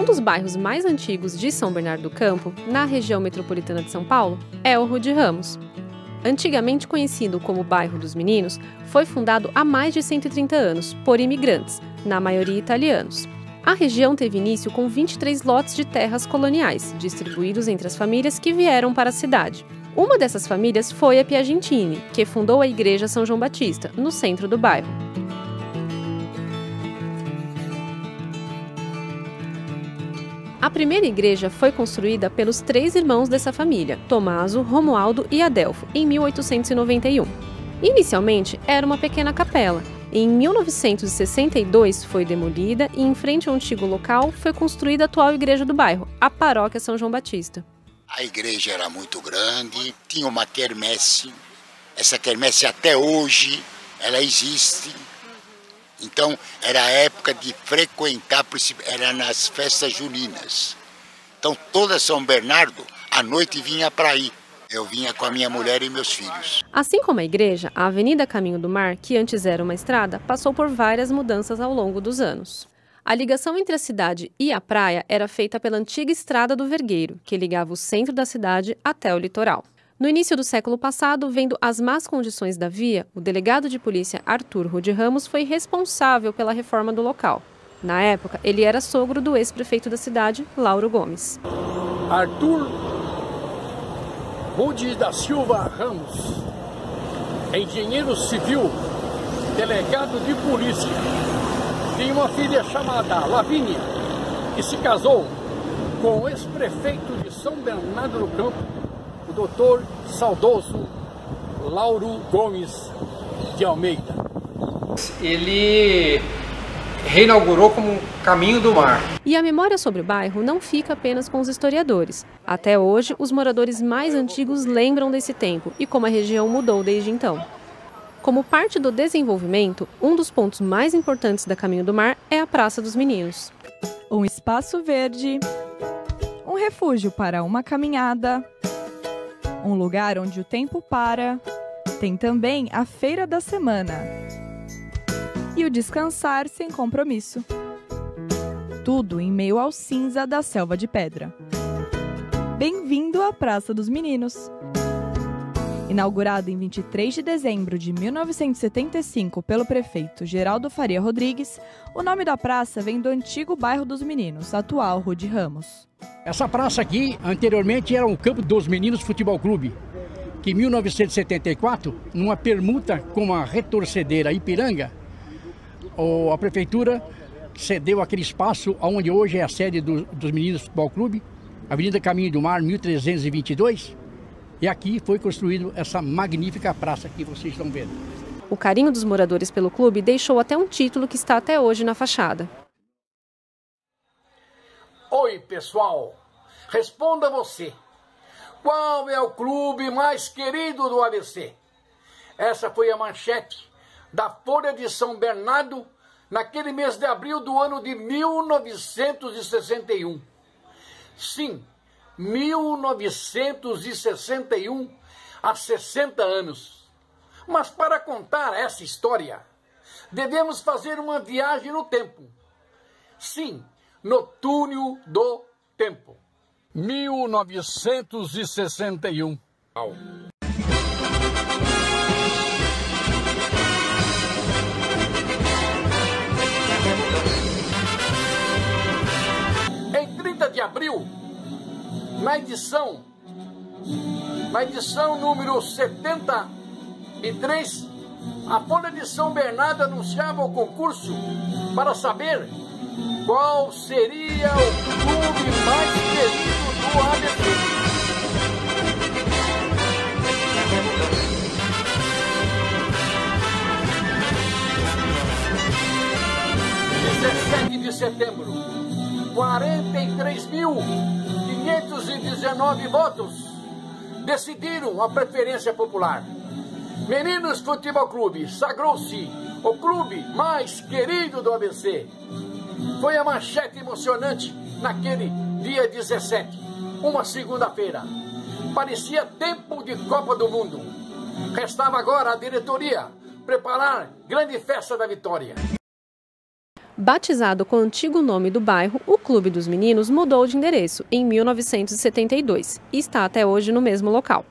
Um dos bairros mais antigos de São Bernardo do Campo, na região metropolitana de São Paulo, é o Rude Ramos. Antigamente conhecido como Bairro dos Meninos, foi fundado há mais de 130 anos por imigrantes, na maioria italianos. A região teve início com 23 lotes de terras coloniais, distribuídos entre as famílias que vieram para a cidade. Uma dessas famílias foi a Piagentini, que fundou a Igreja São João Batista, no centro do bairro. A primeira igreja foi construída pelos 3 irmãos dessa família, Tommaso, Romualdo e Adelfo, em 1891. Inicialmente, era uma pequena capela. Em 1962 foi demolida e em frente ao antigo local foi construída a atual igreja do bairro, a Paróquia São João Batista. A igreja era muito grande, tinha uma quermesse. Essa quermesse até hoje, ela existe. Então, era a época de frequentar, era nas festas juninas. Então, toda São Bernardo, à noite vinha para aí. Eu vinha com a minha mulher e meus filhos. Assim como a igreja, a Avenida Caminho do Mar, que antes era uma estrada, passou por várias mudanças ao longo dos anos. A ligação entre a cidade e a praia era feita pela antiga Estrada do Vergueiro, que ligava o centro da cidade até o litoral. No início do século passado, vendo as más condições da via, o delegado de polícia Arthur Rude Ramos foi responsável pela reforma do local. Na época, ele era sogro do ex-prefeito da cidade, Lauro Gomes. Arthur Rude da Silva Ramos, engenheiro civil, delegado de polícia, tem uma filha chamada Lavínia, que se casou com o ex-prefeito de São Bernardo do Campo, o doutor saudoso Lauro Gomes de Almeida. Ele reinaugurou como Caminho do Mar. E a memória sobre o bairro não fica apenas com os historiadores. Até hoje, os moradores mais antigos lembram desse tempo e como a região mudou desde então. Como parte do desenvolvimento, um dos pontos mais importantes da Caminho do Mar é a Praça dos Meninos. Um espaço verde, um refúgio para uma caminhada, um lugar onde o tempo para. Tem também a Feira da Semana e o descansar sem compromisso. Tudo em meio ao cinza da selva de pedra. Bem-vindo à Praça dos Meninos. Inaugurada em 23 de dezembro de 1975 pelo prefeito Geraldo Faria Rodrigues, o nome da praça vem do antigo Bairro dos Meninos, atual Rude Ramos. Essa praça aqui, anteriormente, era um campo dos Meninos Futebol Clube, que em 1974, numa permuta com a retorcedeira Ipiranga, a prefeitura cedeu aquele espaço onde hoje é a sede dos Meninos Futebol Clube, Avenida Caminho do Mar, 1322, e aqui foi construída essa magnífica praça que vocês estão vendo. O carinho dos moradores pelo clube deixou até um título que está até hoje na fachada. Oi, pessoal! Responda você. Qual é o clube mais querido do ABC? Essa foi a manchete da Folha de São Bernardo naquele mês de abril do ano de 1961. Sim, 1961, há 60 anos. Mas para contar essa história, devemos fazer uma viagem no tempo. Sim, no túnel do tempo. 1961. Em 30 de abril, na edição número 73, a Folha de São Bernardo anunciava o concurso para saber qual seria o clube mais querido do ABC. De setembro, 43.519 votos decidiram a preferência popular. Meninos Futebol Clube sagrou-se o clube mais querido do ABC. Foi a manchete emocionante naquele dia 17, uma segunda-feira. Parecia tempo de Copa do Mundo. Restava agora a diretoria preparar grande festa da vitória. Batizado com o antigo nome do bairro, o Clube dos Meninos mudou de endereço em 1972 e está até hoje no mesmo local.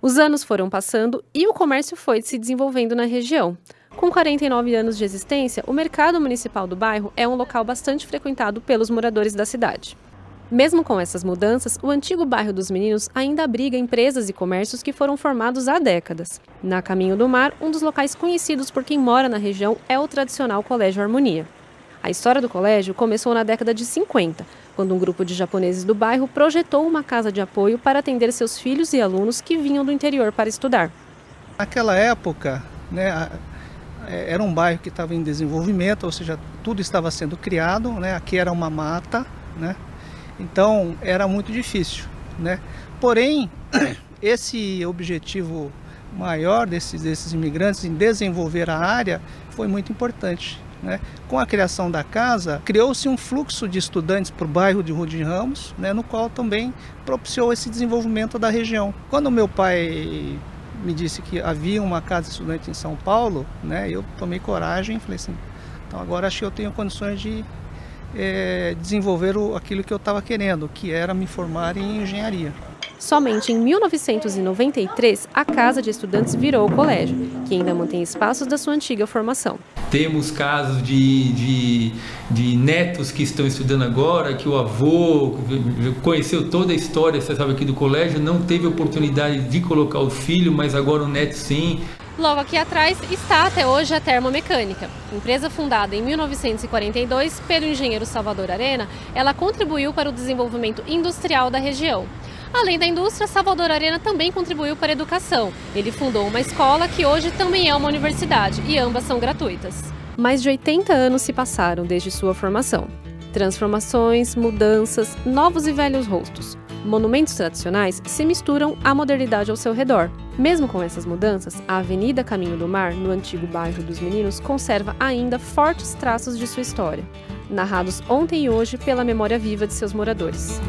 Os anos foram passando e o comércio foi se desenvolvendo na região. Com 49 anos de existência, o mercado municipal do bairro é um local bastante frequentado pelos moradores da cidade. Mesmo com essas mudanças, o antigo bairro dos Meninos ainda abriga empresas e comércios que foram formados há décadas. Na Caminho do Mar, um dos locais conhecidos por quem mora na região é o tradicional Colégio Harmonia. A história do colégio começou na década de 50, quando um grupo de japoneses do bairro projetou uma casa de apoio para atender seus filhos e alunos que vinham do interior para estudar. Naquela época, era um bairro que estava em desenvolvimento, ou seja, tudo estava sendo criado, aqui era uma mata, então era muito difícil. Porém, esse objetivo maior desses imigrantes em desenvolver a área foi muito importante. Com a criação da casa, criou-se um fluxo de estudantes para o bairro de Rua de Ramos, no qual também propiciou esse desenvolvimento da região. Quando meu pai me disse que havia uma casa de estudante em São Paulo, eu tomei coragem e falei assim, então agora acho que eu tenho condições de desenvolver aquilo que eu estava querendo, que era me formar em engenharia. Somente em 1993, a Casa de Estudantes virou o colégio, que ainda mantém espaços da sua antiga formação. Temos casos de netos que estão estudando agora, que o avô conheceu toda a história, você sabe, aqui do colégio, não teve oportunidade de colocar o filho, mas agora o neto sim. Logo aqui atrás está até hoje a Termomecânica. Empresa fundada em 1942 pelo engenheiro Salvador Arena, ela contribuiu para o desenvolvimento industrial da região. Além da indústria, Salvador Arena também contribuiu para a educação. Ele fundou uma escola que hoje também é uma universidade e ambas são gratuitas. Mais de 80 anos se passaram desde sua formação. Transformações, mudanças, novos e velhos rostos. Monumentos tradicionais se misturam à modernidade ao seu redor. Mesmo com essas mudanças, a Avenida Caminho do Mar, no antigo bairro dos Meninos, conserva ainda fortes traços de sua história, narrados ontem e hoje pela memória viva de seus moradores.